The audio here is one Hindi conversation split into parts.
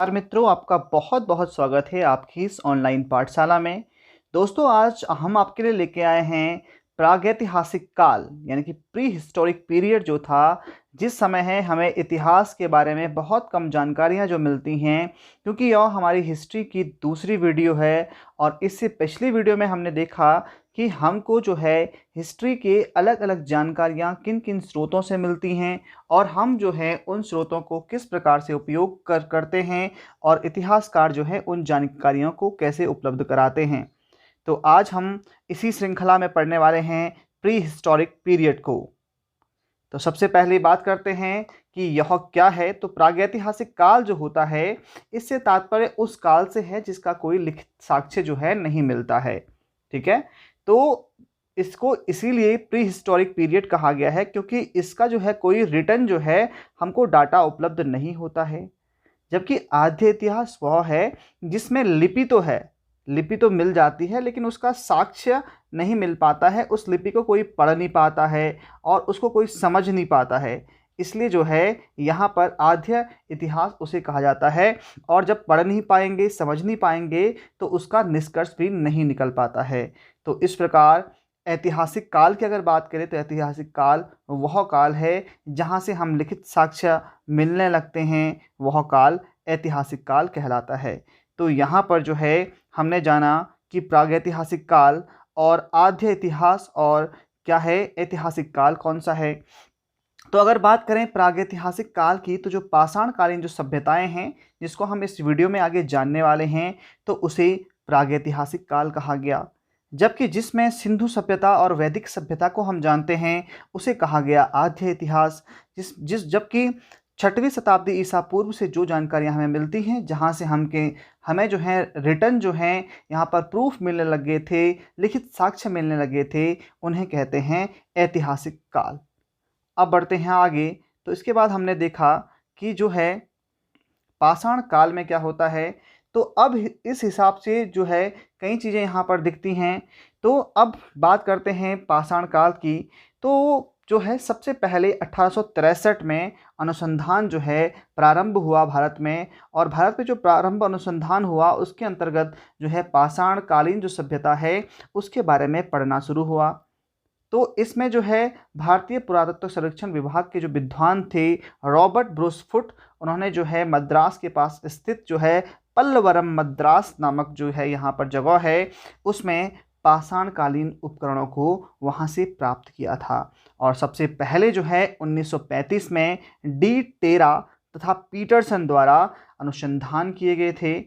नमस्कार मित्रों, आपका बहुत बहुत स्वागत है आपकी इस ऑनलाइन पाठशाला में। दोस्तों, आज हम आपके लिए लेके आए हैं प्रागैतिहासिक काल यानी कि प्री हिस्टोरिक पीरियड जो था। जिस समय है हमें इतिहास के बारे में बहुत कम जानकारियां जो मिलती हैं, क्योंकि यह हमारी हिस्ट्री की दूसरी वीडियो है। और इससे पिछली वीडियो में हमने देखा कि हमको जो है हिस्ट्री के अलग अलग जानकारियाँ किन किन स्रोतों से मिलती हैं और हम जो है उन स्रोतों को किस प्रकार से उपयोग करते हैं और इतिहासकार जो है उन जानकारियों को कैसे उपलब्ध कराते हैं। तो आज हम इसी श्रृंखला में पढ़ने वाले हैं प्री हिस्टोरिक पीरियड को। तो सबसे पहले बात करते हैं कि यह क्या है। तो प्रागैतिहासिक काल जो होता है, इससे तात्पर्य उस काल से है जिसका कोई लिखित साक्ष्य जो है नहीं मिलता है। ठीक है, तो इसको इसीलिए प्री हिस्टोरिक पीरियड कहा गया है, क्योंकि इसका जो है कोई रिटर्न जो है हमको डाटा उपलब्ध नहीं होता है। जबकि आद्य इतिहास वह है जिसमें लिपि तो है, लिपि तो मिल जाती है, लेकिन उसका साक्ष्य नहीं मिल पाता है। उस लिपि को कोई पढ़ नहीं पाता है और उसको कोई समझ नहीं पाता है। इसलिए जो है यहाँ पर आद्य इतिहास उसे कहा जाता है। और जब पढ़ नहीं पाएंगे, समझ नहीं पाएंगे, तो उसका निष्कर्ष भी नहीं निकल पाता है। तो इस प्रकार ऐतिहासिक काल की अगर बात करें तो ऐतिहासिक काल वह काल है जहाँ से हम लिखित साक्ष्य मिलने लगते हैं, वह काल ऐतिहासिक काल कहलाता है। तो यहाँ पर जो है हमने जाना कि प्रागैतिहासिक काल और आद्य इतिहास और क्या है ऐतिहासिक काल कौन सा है। तो अगर बात करें प्रागैतिहासिक काल की, तो जो पाषाणकालीन जो सभ्यताएं हैं जिसको हम इस वीडियो में आगे जानने वाले हैं, तो उसे प्रागैतिहासिक काल कहा गया। जबकि जिसमें सिंधु सभ्यता और वैदिक सभ्यता को हम जानते हैं उसे कहा गया आद्य इतिहास। जबकि 6वीं शताब्दी ईसा पूर्व से जो जानकारियां हमें मिलती हैं, जहां से हमें जो है रिटर्न जो हैं यहाँ पर प्रूफ मिलने लगे थे, लिखित साक्ष्य मिलने लगे थे, उन्हें कहते हैं ऐतिहासिक काल। अब बढ़ते हैं आगे। तो इसके बाद हमने देखा कि जो है पाषाण काल में क्या होता है। तो अब इस हिसाब से जो है कई चीज़ें यहाँ पर दिखती हैं। तो अब बात करते हैं पाषाण काल की। तो जो है सबसे पहले 1863 में अनुसंधान जो है प्रारंभ हुआ भारत में। और भारत में जो प्रारंभ अनुसंधान हुआ उसके अंतर्गत जो है पाषाण कालीन जो सभ्यता है उसके बारे में पढ़ना शुरू हुआ। तो इसमें जो है भारतीय पुरातत्व सर्वेक्षण विभाग के जो विद्वान थे रॉबर्ट ब्रूसफुट, उन्होंने जो है मद्रास के पास स्थित जो है पल्लवरम मद्रास नामक जो है यहाँ पर जगह है, उसमें पाषाणकालीन उपकरणों को वहाँ से प्राप्त किया था। और सबसे पहले जो है 1935 में डी टेरा तथा पीटरसन द्वारा अनुसंधान किए गए थे।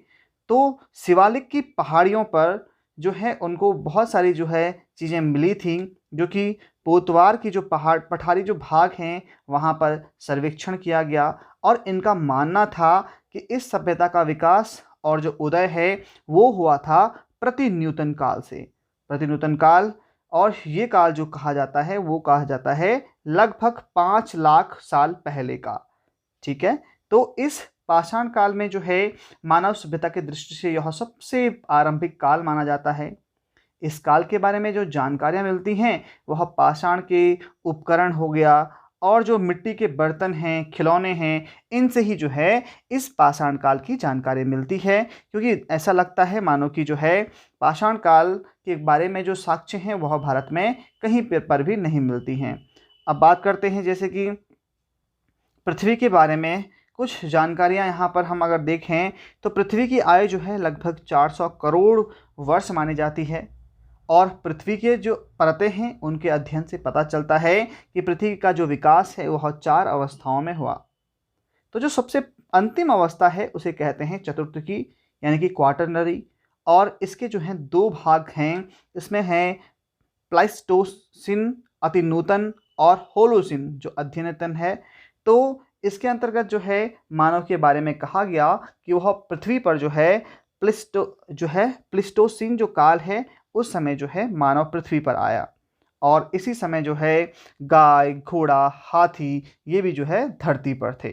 तो शिवालिक की पहाड़ियों पर जो है उनको बहुत सारी जो है चीज़ें मिली थी, जो कि पोतवार की जो पठारी जो भाग हैं वहाँ पर सर्वेक्षण किया गया। और इनका मानना था कि इस सभ्यता का विकास और जो उदय है वो हुआ था प्रति न्यूटन काल से। प्रति न्यूटन काल, और ये काल जो कहा जाता है वो कहा जाता है लगभग 5 लाख साल पहले का। ठीक है, तो इस पाषाण काल में जो है मानव सभ्यता की दृष्टि से यह सबसे आरंभिक काल माना जाता है। इस काल के बारे में जो जानकारियाँ मिलती हैं वह पाषाण के उपकरण हो गया और जो मिट्टी के बर्तन हैं, खिलौने हैं, इनसे ही जो है इस पाषाण काल की जानकारी मिलती है। क्योंकि ऐसा लगता है मानो कि जो है पाषाण काल के बारे में जो साक्ष्य हैं वह भारत में कहीं पर भी नहीं मिलती हैं। अब बात करते हैं जैसे कि पृथ्वी के बारे में कुछ जानकारियां। यहाँ पर हम अगर देखें तो पृथ्वी की आयु जो है लगभग 400 करोड़ वर्ष मानी जाती है। और पृथ्वी के जो परतें हैं उनके अध्ययन से पता चलता है कि पृथ्वी का जो विकास है वह 4 अवस्थाओं में हुआ। तो जो सबसे अंतिम अवस्था है उसे कहते हैं चतुर्थी यानी कि क्वाटरनरी। और इसके जो हैं 2 भाग हैं, इसमें है प्लाइस्टोसिन अति नूतन और होलोसिन जो अध्ययनतन है। तो इसके अंतर्गत जो है मानव के बारे में कहा गया कि वह पृथ्वी पर जो है प्लिस्टोसिन जो काल है उस समय जो है मानव पृथ्वी पर आया। और इसी समय जो है गाय, घोड़ा, हाथी ये भी जो है धरती पर थे।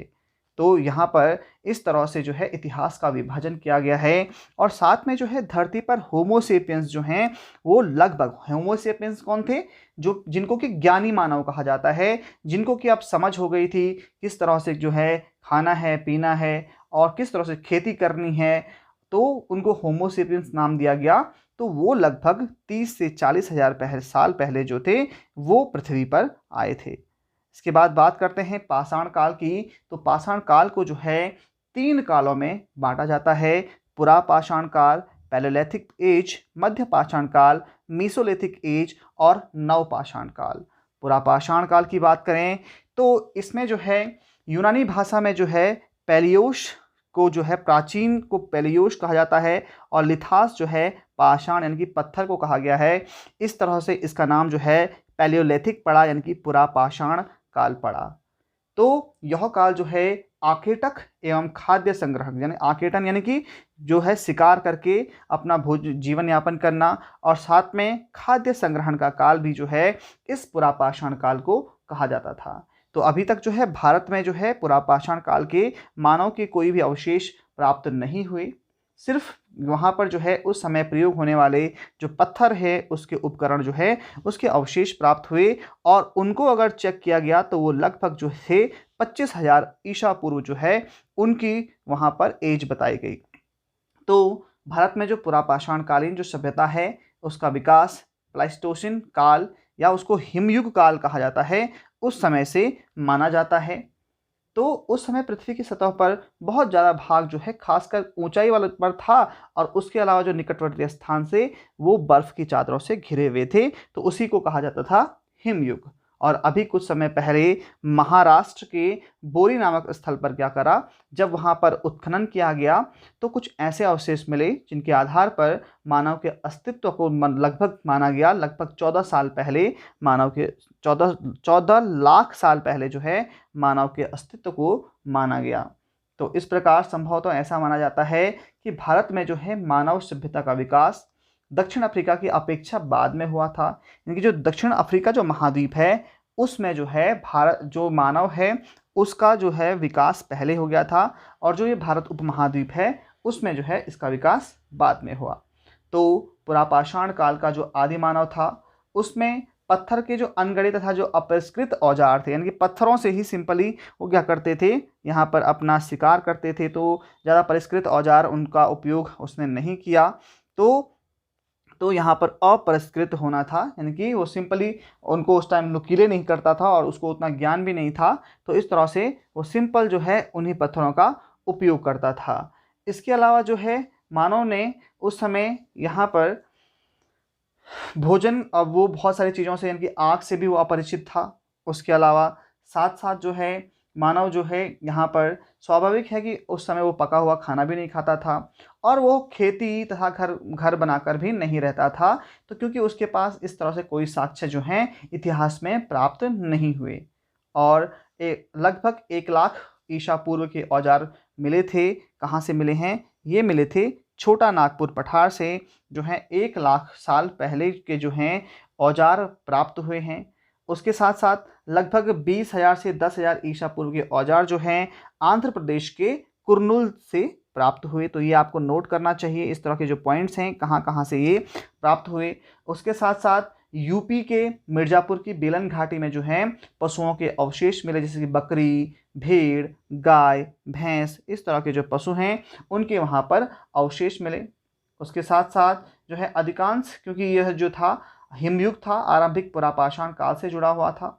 तो यहाँ पर इस तरह से जो है इतिहास का विभाजन किया गया है। और साथ में जो है धरती पर होमोसेपियंस जो हैं वो लगभग, होमोसेपियंस कौन थे, जो जिनको कि ज्ञानी मानव कहा जाता है, जिनको कि अब समझ हो गई थी किस तरह से जो है खाना है, पीना है और किस तरह से खेती करनी है, तो उनको होमो सेपियंस नाम दिया गया। तो वो लगभग 30 से 40 हज़ार साल पहले जो थे वो पृथ्वी पर आए थे। इसके बाद बात करते हैं पाषाण काल की। तो पाषाण काल को जो है 3 कालों में बांटा जाता है। पुरा पाषाण काल, पैलेयोलिथिक एज, मध्य पाषाण काल, मीसोलिथिक एज और नव पाषाण काल। पुरा पाषाण काल की बात करें तो इसमें जो है यूनानी भाषा में जो है पैलियोस को जो है प्राचीन को पैलियोस कहा जाता है और लिथास जो है पाषाण यानी कि पत्थर को कहा गया है। इस तरह से इसका नाम जो है पैलियोलिथिक पड़ा यानी कि पुरा पाषाण काल पड़ा। तो यह काल जो है आकेटक एवं खाद्य संग्रह यानी आकेटन यानी कि जो है शिकार करके अपना जीवन यापन करना और साथ में खाद्य संग्रहण का काल भी जो है इस पुरा पाषाण काल को कहा जाता था। तो अभी तक जो है भारत में जो है पुरा पाषाण काल के मानव के कोई भी अवशेष प्राप्त नहीं हुए। सिर्फ वहाँ पर जो है उस समय प्रयोग होने वाले जो पत्थर है उसके उपकरण जो है उसके अवशेष प्राप्त हुए और उनको अगर चेक किया गया तो वो लगभग जो है 25,000 ईसा पूर्व जो है उनकी वहाँ पर एज बताई गई। तो भारत में जो पुरा पाषाण कालीन जो सभ्यता है उसका विकास प्लाइस्टोसिन काल या उसको हिमयुग काल कहा जाता है उस समय से माना जाता है। तो उस समय पृथ्वी की सतह पर बहुत ज़्यादा भाग जो है खासकर ऊंचाई वाले पर था और उसके अलावा जो निकटवर्ती स्थान से वो बर्फ़ की चादरों से घिरे हुए थे, तो उसी को कहा जाता था हिमयुग। और अभी कुछ समय पहले महाराष्ट्र के बोरी नामक स्थल पर क्या करा, जब वहाँ पर उत्खनन किया गया तो कुछ ऐसे अवशेष मिले जिनके आधार पर मानव के अस्तित्व को लगभग माना गया। लगभग 14 साल पहले मानव के 14 लाख साल पहले जो है मानव के अस्तित्व को माना गया। तो इस प्रकार संभवतः ऐसा माना जाता है कि भारत में जो है मानव सभ्यता का विकास दक्षिण अफ्रीका की अपेक्षा बाद में हुआ था। यानी कि जो दक्षिण अफ्रीका जो महाद्वीप है उसमें जो है भारत जो मानव है उसका जो है विकास पहले हो गया था और जो ये भारत उपमहाद्वीप है उसमें जो है इसका विकास बाद में हुआ। तो पुरापाषाण काल का जो आदि मानव था उसमें पत्थर के जो अनगढ़े तथा जो अपरिष्कृत औजार थे, यानी कि पत्थरों से ही सिंपली वो क्या करते थे, यहाँ पर अपना शिकार करते थे। तो ज़्यादा परिष्कृत औजार उनका उपयोग उसने नहीं किया। तो यहाँ पर अपरिष्कृत होना था, यानी कि वो सिंपली उनको उस टाइम नुकीले नहीं करता था और उसको उतना ज्ञान भी नहीं था। तो इस तरह से वो सिंपल जो है उन्हीं पत्थरों का उपयोग करता था। इसके अलावा जो है मानव ने उस समय यहाँ पर भोजन, अब वो बहुत सारी चीज़ों से यानी कि आग से भी वो अपरिचित था। उसके अलावा साथ साथ जो है मानव जो है यहाँ पर स्वाभाविक है कि उस समय वो पका हुआ खाना भी नहीं खाता था और वो खेती तथा घर बनाकर भी नहीं रहता था। तो क्योंकि उसके पास इस तरह से कोई साक्ष्य जो हैं इतिहास में प्राप्त नहीं हुए और लगभग 1 लाख ईसा पूर्व के औजार मिले थे। कहाँ से मिले हैं? ये मिले थे छोटा नागपुर पठार से जो है 1 लाख साल पहले के जो हैं औजार प्राप्त हुए हैं। उसके साथ साथ लगभग 20,000 से 10,000 ईसा पूर्व के औजार जो हैं आंध्र प्रदेश के कुर्नूल से प्राप्त हुए। तो ये आपको नोट करना चाहिए, इस तरह के जो पॉइंट्स हैं कहाँ कहाँ से ये प्राप्त हुए। उसके साथ साथ यूपी के मिर्ज़ापुर की बेलन घाटी में जो हैं पशुओं के अवशेष मिले, जैसे कि बकरी, भेड़, गाय, भैंस, इस तरह के जो पशु हैं उनके वहाँ पर अवशेष मिले। उसके साथ साथ जो है अधिकांश, क्योंकि यह जो था हिमयुग था, आरंभिक पुरापाषाण काल से जुड़ा हुआ था।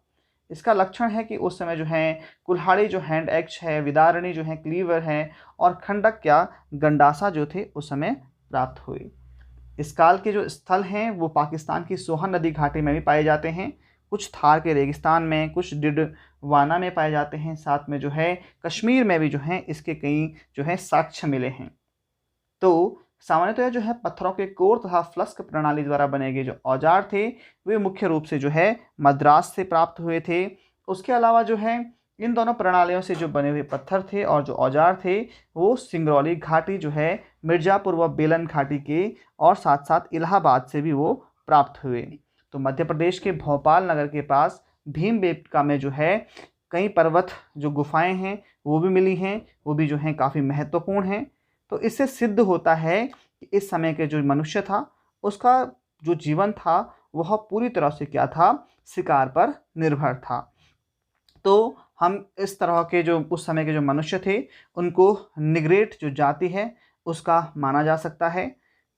इसका लक्षण है कि उस समय जो है कुल्हाड़ी जो हैंड एक्स है, विदारणी जो है क्लीवर है और खंडक या गंडासा जो थे उस समय प्राप्त हुए। इस काल के जो स्थल हैं वो पाकिस्तान की सोहन नदी घाटी में भी पाए जाते हैं, कुछ थार के रेगिस्तान में, कुछ डिडवाना में पाए जाते हैं। साथ में जो है कश्मीर में भी जो है इसके कई जो है साक्ष्य मिले हैं। तो सामान्यतः जो है पत्थरों के कोर तथा फ्लस्क प्रणाली द्वारा बने गए जो औजार थे वे मुख्य रूप से जो है मद्रास से प्राप्त हुए थे। उसके अलावा जो है इन दोनों प्रणालियों से जो बने हुए पत्थर थे और जो औजार थे वो सिंगरौली घाटी जो है मिर्ज़ापुर व बेलन घाटी के और साथ साथ इलाहाबाद से भी वो प्राप्त हुए। तो मध्य प्रदेश के भोपाल नगर के पास भीमबेटका में जो है कई पर्वत जो गुफाएं हैं वो भी मिली हैं, वो भी जो हैं काफ़ी महत्वपूर्ण हैं। तो इससे सिद्ध होता है कि इस समय के जो मनुष्य था उसका जो जीवन था वह पूरी तरह से क्या था, शिकार पर निर्भर था। तो हम इस तरह के जो उस समय के जो मनुष्य थे उनको निग्रेट जो जाति है उसका माना जा सकता है।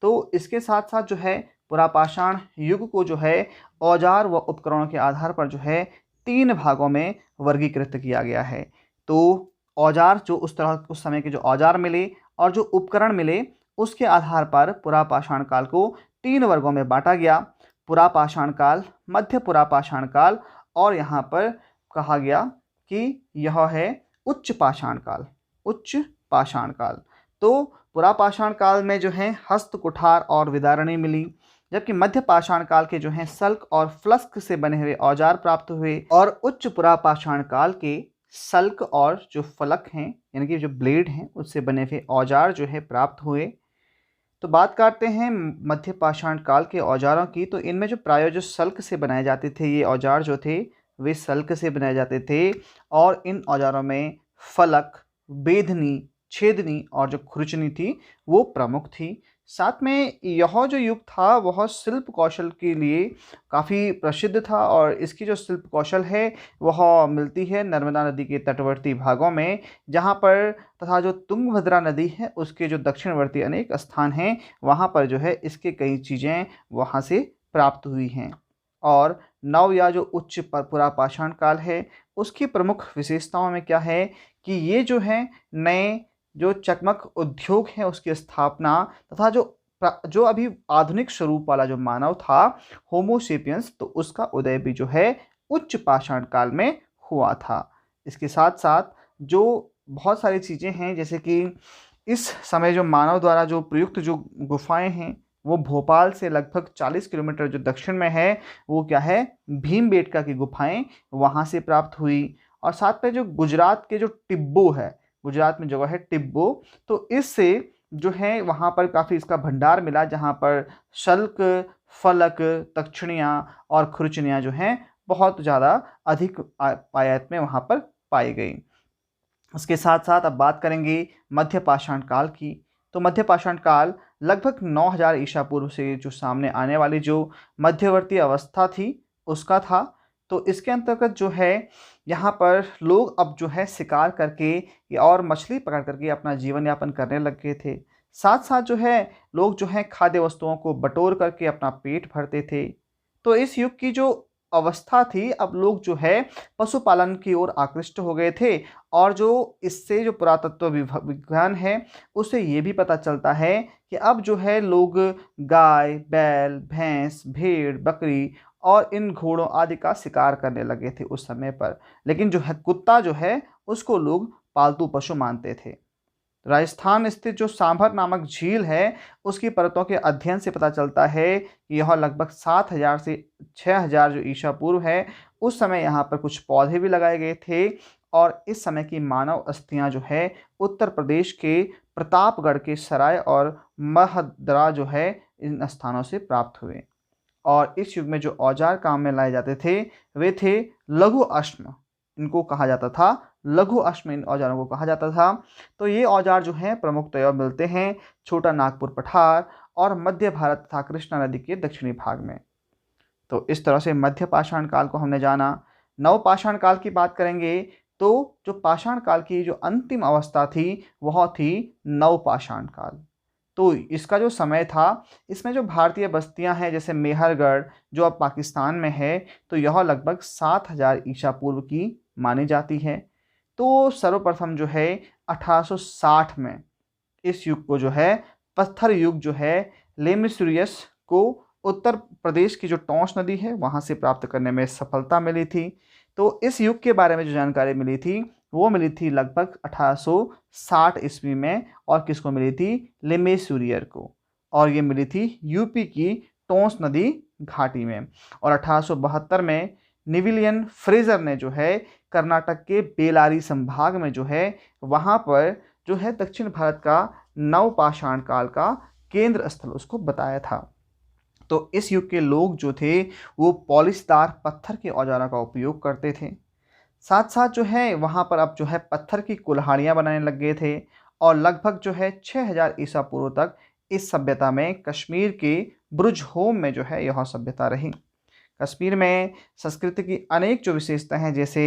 तो इसके साथ साथ जो है पुरापाषाण युग को जो है औजार व उपकरणों के आधार पर जो है 3 भागों में वर्गीकृत किया गया है। तो औजार जो उस समय के जो औजार मिले और जो उपकरण मिले उसके आधार पर पुरापाषाण काल को 3 वर्गों में बांटा गया। पुरापाषाण काल, मध्य पुरापाषाण काल और यहाँ पर कहा गया कि यह है उच्च पाषाण काल। उच्च पाषाण काल। तो पुरापाषाण काल में जो है हस्त कुठार और विदारणी मिली, जबकि मध्य पाषाण काल के जो हैं सल्क और फ्लस्क से बने हुए औजार प्राप्त हुए और उच्च पुरापाषाण काल के सल्क और जो फलक हैं यानी कि जो ब्लेड हैं उससे बने हुए औजार जो है प्राप्त हुए। तो बात करते हैं मध्य पाषाण काल के औजारों की। तो इनमें जो प्राय जो सल्क से बनाए जाते थे, ये औजार जो थे वे सल्क से बनाए जाते थे और इन औजारों में फलक, बेधनी, छेदनी और जो खुरचनी थी वो प्रमुख थी। साथ में यह जो युग था वह शिल्प कौशल के लिए काफ़ी प्रसिद्ध था और इसकी जो शिल्प कौशल है वह मिलती है नर्मदा नदी के तटवर्ती भागों में, जहाँ पर तथा जो तुंगभद्रा नदी है उसके जो दक्षिणवर्ती अनेक स्थान हैं वहाँ पर जो है इसके कई चीज़ें वहाँ से प्राप्त हुई हैं। और नव या जो उच्च पुरापाषाण काल है उसकी प्रमुख विशेषताओं में क्या है कि ये जो है नए जो चकमक उद्योग है उसकी स्थापना तथा जो अभी आधुनिक स्वरूप वाला जो मानव था होमोसेपियंस, तो उसका उदय भी जो है उच्च पाषाण काल में हुआ था। इसके साथ साथ जो बहुत सारी चीज़ें हैं जैसे कि इस समय जो मानव द्वारा जो प्रयुक्त जो गुफाएं हैं वो भोपाल से लगभग 40 किलोमीटर जो दक्षिण में है वो क्या है भीमबेटका की गुफाएं वहाँ से प्राप्त हुई। और साथ में जो गुजरात के जो टिब्बो है, गुजरात में जगह है टिब्बो, तो इससे जो है वहाँ पर काफ़ी इसका भंडार मिला जहाँ पर शल्क, फलक, तक्षणियाँ और खुरचनियाँ जो हैं बहुत ज़्यादा अधिक आयात में वहाँ पर पाई गई। इसके साथ साथ अब बात करेंगे मध्य पाषाण काल की। तो मध्य पाषाण काल लगभग 9000 ईसा पूर्व से जो सामने आने वाली जो मध्यवर्ती अवस्था थी उसका था। तो इसके अंतर्गत जो है यहाँ पर लोग अब जो है शिकार करके और मछली पकड़ करके अपना जीवन यापन करने लग गए थे। साथ साथ जो है लोग जो है खाद्य वस्तुओं को बटोर करके अपना पेट भरते थे। तो इस युग की जो अवस्था थी अब लोग जो है पशुपालन की ओर आकृष्ट हो गए थे। और जो इससे जो पुरातत्व विज्ञान है उससे ये भी पता चलता है कि अब जो है लोग गाय, बैल, भैंस, भेड़, बकरी और इन घोड़ों आदि का शिकार करने लगे थे उस समय पर। लेकिन जो है कुत्ता जो है उसको लोग पालतू पशु मानते थे। राजस्थान स्थित जो सांभर नामक झील है उसकी परतों के अध्ययन से पता चलता है कि यह लगभग 7000 से 6000 जो ईसा पूर्व है उस समय यहाँ पर कुछ पौधे भी लगाए गए थे। और इस समय की मानव अस्थियाँ जो है उत्तर प्रदेश के प्रतापगढ़ के सराय और महदरा जो है इन स्थानों से प्राप्त हुए। और इस युग में जो औजार काम में लाए जाते थे वे थे लघु अश्म, इनको कहा जाता था लघु अश्म, इन औजारों को कहा जाता था। तो ये औजार जो हैं प्रमुखतया मिलते हैं छोटा नागपुर पठार और मध्य भारत तथा कृष्णा नदी के दक्षिणी भाग में। तो इस तरह से मध्य पाषाण काल को हमने जाना। नव पाषाण काल की बात करेंगे तो जो पाषाण काल की जो अंतिम अवस्था थी वह थी नव पाषाण काल। तो इसका जो समय था इसमें जो भारतीय बस्तियां हैं जैसे मेहरगढ़ जो अब पाकिस्तान में है तो यह लगभग 7000 ईसा पूर्व की मानी जाती है। तो सर्वप्रथम जो है 1860 में इस युग को जो है पत्थर युग जो है लेमिसुरियस को उत्तर प्रदेश की जो टोंस नदी है वहाँ से प्राप्त करने में सफलता मिली थी। तो इस युग के बारे में जो जानकारी मिली थी वो मिली थी लगभग 1860 ईस्वी में। और किसको मिली थी? लेमेसुरियर को। और ये मिली थी यूपी की टोंस नदी घाटी में। और 1872 में निविलियन फ्रेजर ने जो है कर्नाटक के बेलारी संभाग में जो है वहाँ पर जो है दक्षिण भारत का नवपाषाण काल का केंद्र स्थल उसको बताया था। तो इस युग के लोग जो थे वो पॉलिशदार पत्थर के औजारों का उपयोग करते थे। साथ साथ जो है वहाँ पर अब जो है पत्थर की कुल्हाड़ियाँ बनाने लग गए थे। और लगभग जो है 6000 ईसा पूर्व तक इस सभ्यता में कश्मीर के ब्रुज होम में जो है यह सभ्यता रही। कश्मीर में संस्कृति की अनेक जो विशेषताएं हैं जैसे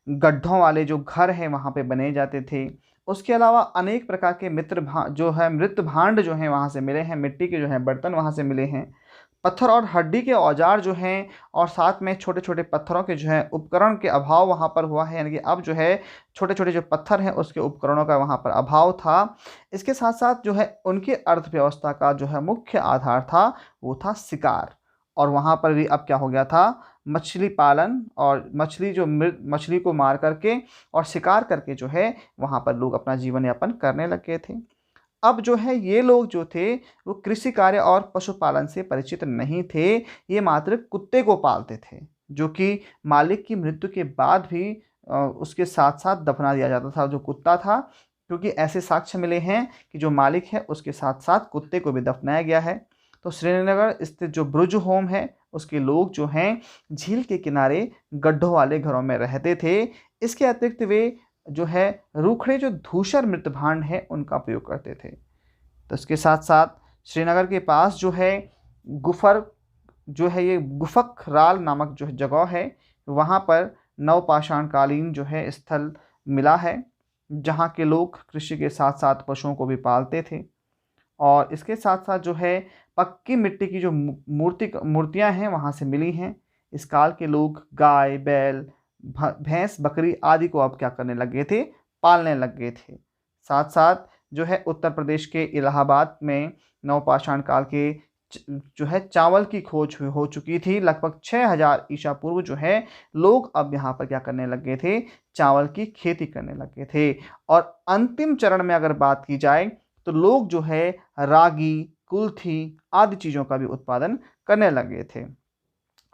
गड्ढों वाले जो घर हैं वहाँ पे बने जाते थे। उसके अलावा अनेक प्रकार के मृत भांड जो हैं वहाँ से मिले हैं, मिट्टी के जो हैं बर्तन वहाँ से मिले हैं। पत्थर और हड्डी के औजार जो हैं और साथ में छोटे-छोटे पत्थरों के जो हैं उपकरण के अभाव वहाँ पर हुआ है, यानी कि अब जो है छोटे-छोटे जो पत्थर हैं उसके उपकरणों का वहाँ पर अभाव था। इसके साथ-साथ जो है उनकी अर्थव्यवस्था का जो है मुख्य आधार था वो था शिकार। और वहाँ पर भी अब क्या हो गया था, मछली पालन और मछली को मार करके और शिकार करके जो है वहाँ पर लोग अपना जीवन यापन करने लग गए थे। अब जो है ये लोग जो थे वो कृषि कार्य और पशुपालन से परिचित नहीं थे। ये मात्र कुत्ते को पालते थे, जो कि मालिक की मृत्यु के बाद भी उसके साथ-साथ दफना दिया जाता था जो कुत्ता था, क्योंकि ऐसे साक्ष्य मिले हैं कि जो मालिक है उसके साथ-साथ कुत्ते को भी दफनाया गया है। तो श्रीनगर स्थित जो ब्रुज होम है उसके लोग जो हैं झील के किनारे गड्ढों वाले घरों में रहते थे। इसके अतिरिक्त वे जो है रूखड़े जो धूसर मृतभांड हैं उनका उपयोग करते थे। तो इसके साथ-साथ श्रीनगर के पास जो है गुफर जो है ये गुफक राल नामक जो जगह है, वहाँ पर नवपाषाण कालीन जो है स्थल मिला है, जहाँ के लोग कृषि के साथ-साथ पशुओं को भी पालते थे। और इसके साथ-साथ जो है पक्की मिट्टी की जो मूर्तियाँ हैं वहाँ से मिली हैं। इस काल के लोग गाय, बैल, भैंस, बकरी आदि को अब क्या करने लग गए थे, पालने लग गए थे। साथ-साथ जो है उत्तर प्रदेश के इलाहाबाद में नवपाषाण काल के जो है चावल की खोज हो चुकी थी। लगभग 6000 ईसा पूर्व जो है लोग अब यहाँ पर क्या करने लग गए थे, चावल की खेती करने लग गए थे। और अंतिम चरण में अगर बात की जाए तो लोग जो है रागी, कुल्थी आदि चीज़ों का भी उत्पादन करने लग गए थे।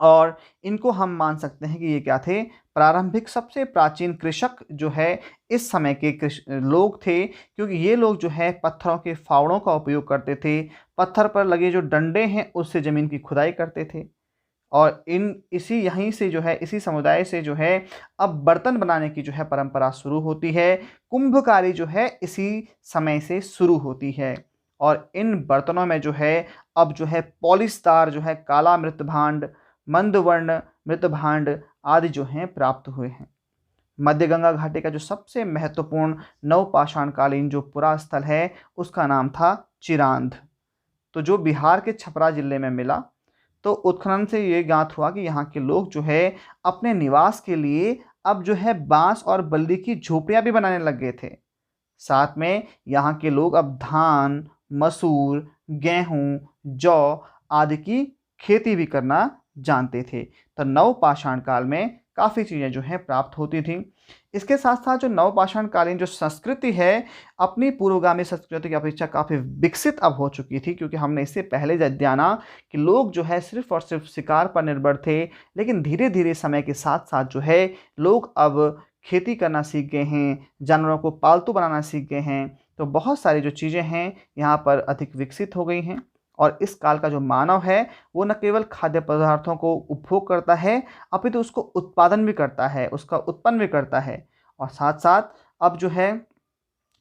और इनको हम मान सकते हैं कि ये क्या थे, प्रारंभिक सबसे प्राचीन कृषक जो है इस समय के लोग थे, क्योंकि ये लोग जो है पत्थरों के फावड़ों का उपयोग करते थे। पत्थर पर लगे जो डंडे हैं उससे ज़मीन की खुदाई करते थे। और यहीं से जो है इसी समुदाय से जो है अब बर्तन बनाने की जो है परंपरा शुरू होती है। कुंभकारी जो है इसी समय से शुरू होती है। और इन बर्तनों में जो है अब जो है पॉलिशदार जो है काला मृतभांड, मंदवर्ण मृतभांड आदि जो हैं प्राप्त हुए हैं। मध्य गंगा घाटी का जो सबसे महत्वपूर्ण नवपाषाणकालीन जो पुरा स्थल है उसका नाम था चिरांद, तो जो बिहार के छपरा जिले में मिला। तो उत्खनन से ये ज्ञात हुआ कि यहाँ के लोग जो है अपने निवास के लिए अब जो है बांस और बल्ली की झोपड़ियाँ भी बनाने लग गए थे। साथ में यहाँ के लोग अब धान, मसूर, गेहूँ, जौ आदि की खेती भी करना जानते थे। तो नवपाषाण काल में काफ़ी चीज़ें जो हैं प्राप्त होती थीं। इसके साथ-साथ जो नवपाषाण कालीन जो संस्कृति है अपनी पूर्वगामी संस्कृति की अपेक्षा काफ़ी विकसित अब हो चुकी थी, क्योंकि हमने इससे पहले जाना कि लोग जो है सिर्फ़ और सिर्फ़ शिकार पर निर्भर थे, लेकिन धीरे-धीरे समय के साथ-साथ जो है लोग अब खेती करना सीख गए हैं, जानवरों को पालतू बनाना सीख गए हैं। तो बहुत सारी जो चीज़ें हैं यहाँ पर अधिक विकसित हो गई हैं। और इस काल का जो मानव है वो न केवल खाद्य पदार्थों को उपभोग करता है, अपितु उसको उत्पादन भी करता है, उसका उत्पन्न भी करता है। और साथ-साथ अब जो है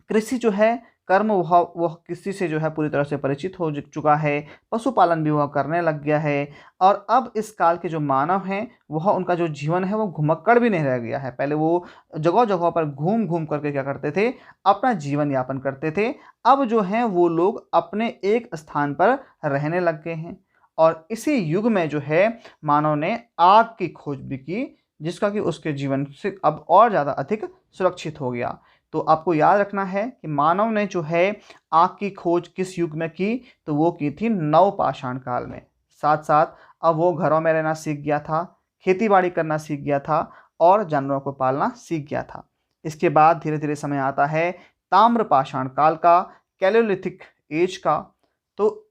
कृषि जो है कर्म वह कृषि से जो है पूरी तरह से परिचित हो चुका है, पशुपालन भी वह करने लग गया है। और अब इस काल के जो मानव हैं वह उनका जो जीवन है वो घुमक्कड़ भी नहीं रह गया है। पहले वो जगह-जगह पर घूम-घूम करके क्या करते थे, अपना जीवन यापन करते थे। अब जो हैं वो लोग अपने एक स्थान पर रहने लग गए हैं। और इसी युग में जो है मानव ने आग की खोज भी की, जिसका कि उसके जीवन से अब और ज़्यादा अधिक सुरक्षित हो गया। तो आपको याद रखना है कि मानव ने जो है आग की खोज किस युग में की, तो वो की थी नवपाषाण काल में। साथ-साथ अब वो घरों में रहना सीख गया था, खेती-बाड़ी करना सीख गया था और जानवरों को पालना सीख गया था। इसके बाद धीरे-धीरे समय आता है ताम्रपाषाण काल का, कैलोलिथिक एज का। तो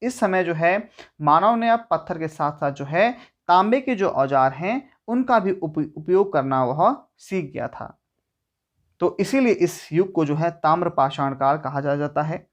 इस समय जो है मानव ने अब पत्थर के साथ-साथ जो है तांबे के जो औजार हैं उनका भी उपयोग करना वह सीख गया था। तो इसीलिए इस युग को जो है ताम्रपाषाण काल कहा जाता है।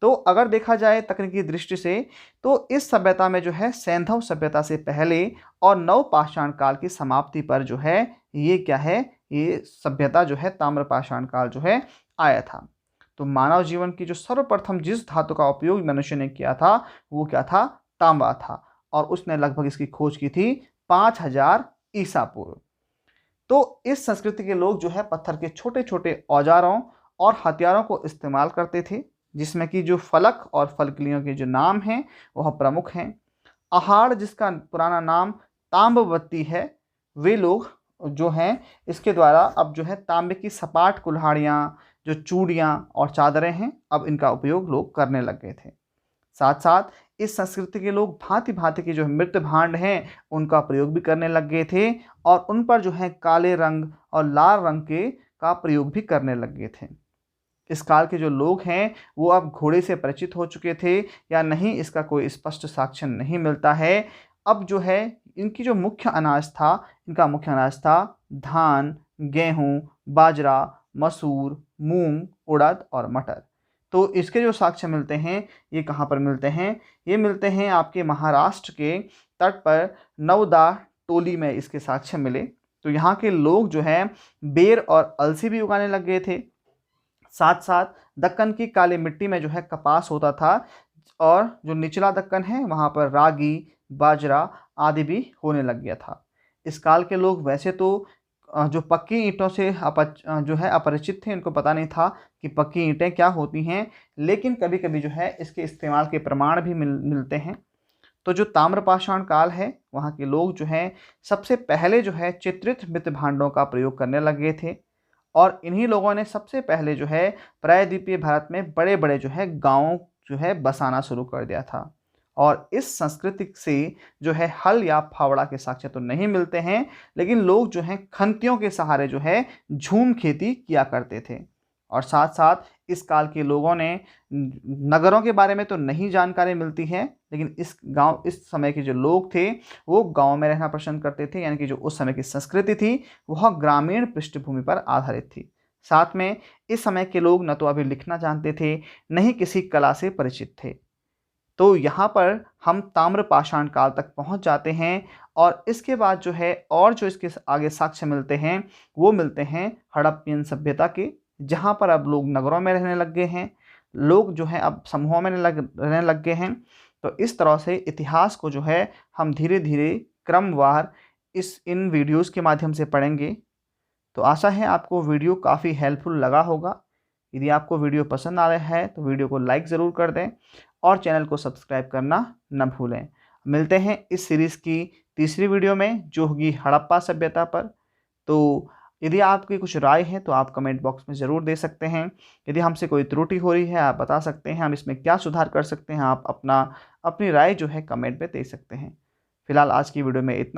तो अगर देखा जाए तकनीकी दृष्टि से तो इस सभ्यता में जो है सैंधव सभ्यता से पहले और नवपाषाण काल की समाप्ति पर जो है ये क्या है, ये सभ्यता जो है ताम्रपाषाण काल जो है आया था। तो मानव जीवन की जो सर्वप्रथम जिस धातु का उपयोग मनुष्य ने किया था वो क्या था, तांबा था। और उसने लगभग इसकी खोज की थी 5000 ईसा पूर्व। तो इस संस्कृति के लोग जो है पत्थर के छोटे छोटे औजारों और हथियारों को इस्तेमाल करते थे, जिसमें कि जो फलक और फलकियों के जो नाम हैं वह प्रमुख हैं। आहाड़, जिसका पुराना नाम ताम्रवती है, वे लोग जो हैं इसके द्वारा अब जो है तांबे की सपाट कुल्हाड़ियाँ, जो चूड़ियाँ और चादरें हैं, अब इनका उपयोग लोग करने लग गए थे। साथ साथ इस संस्कृति के लोग भांति भांति के जो मृत भांड हैं उनका प्रयोग भी करने लग गए थे, और उन पर जो है काले रंग और लाल रंग के का प्रयोग भी करने लग गए थे। इस काल के जो लोग हैं वो अब घोड़े से परिचित हो चुके थे या नहीं, इसका कोई स्पष्ट साक्ष्य नहीं मिलता है। अब जो है इनकी जो मुख्य अनाज था, इनका मुख्य अनाज था धान, गेहूँ, बाजरा, मसूर, मूंग, उड़द और मटर। तो इसके जो साक्ष्य मिलते हैं ये कहाँ पर मिलते हैं? ये मिलते हैं आपके महाराष्ट्र के तट पर नवदा टोली में इसके साक्ष्य मिले। तो यहाँ के लोग जो है बेर और अलसी भी उगाने लग गए थे। साथ साथ दक्कन की काली मिट्टी में जो है कपास होता था, और जो निचला दक्कन है वहाँ पर रागी, बाजरा आदि भी होने लग गया था। इस काल के लोग वैसे तो जो पक्की ईंटों से जो है अपरिचित थे, इनको पता नहीं था कि पक्की ईंटें क्या होती हैं, लेकिन कभी कभी जो है इसके इस्तेमाल के प्रमाण भी मिलते हैं। तो जो ताम्रपाषाण काल है वहाँ के लोग जो हैं सबसे पहले जो है चित्रित मृत भांडों का प्रयोग करने लगे थे, और इन्हीं लोगों ने सबसे पहले जो है प्रायद्वीपीय भारत में बड़े बड़े जो है गाँव जो है बसाना शुरू कर दिया था। और इस संस्कृति से जो है हल या फावड़ा के साक्ष्य तो नहीं मिलते हैं, लेकिन लोग जो हैं खंतियों के सहारे जो है झूम खेती किया करते थे। और साथ साथ इस काल के लोगों ने नगरों के बारे में तो नहीं जानकारी मिलती है, लेकिन इस समय के जो लोग थे वो गांव में रहना पसंद करते थे, यानी कि जो उस समय की संस्कृति थी वह ग्रामीण पृष्ठभूमि पर आधारित थी। साथ में इस समय के लोग न तो अभी लिखना जानते थे, न ही किसी कला से परिचित थे। तो यहाँ पर हम ताम्रपाषाण काल तक पहुँच जाते हैं, और इसके बाद जो है और जो इसके आगे साक्ष्य मिलते हैं वो मिलते हैं हड़प्पियन सभ्यता के, जहाँ पर अब लोग नगरों में रहने लग गए हैं, लोग जो हैं अब समूहों में रहने लग गए हैं। तो इस तरह से इतिहास को जो है हम धीरे धीरे क्रमवार इन वीडियोस के माध्यम से पढ़ेंगे। तो आशा है आपको वीडियो काफ़ी हेल्पफुल लगा होगा। यदि आपको वीडियो पसंद आ रहा है तो वीडियो को लाइक ज़रूर कर दें और चैनल को सब्सक्राइब करना न भूलें। मिलते हैं इस सीरीज़ की तीसरी वीडियो में, जो होगी हड़प्पा सभ्यता पर। तो यदि आपकी कुछ राय है तो आप कमेंट बॉक्स में ज़रूर दे सकते हैं। यदि हमसे कोई त्रुटि हो रही है आप बता सकते हैं, हम इसमें क्या सुधार कर सकते हैं, आप अपनी राय जो है कमेंट में दे सकते हैं। फिलहाल आज की वीडियो में इतना।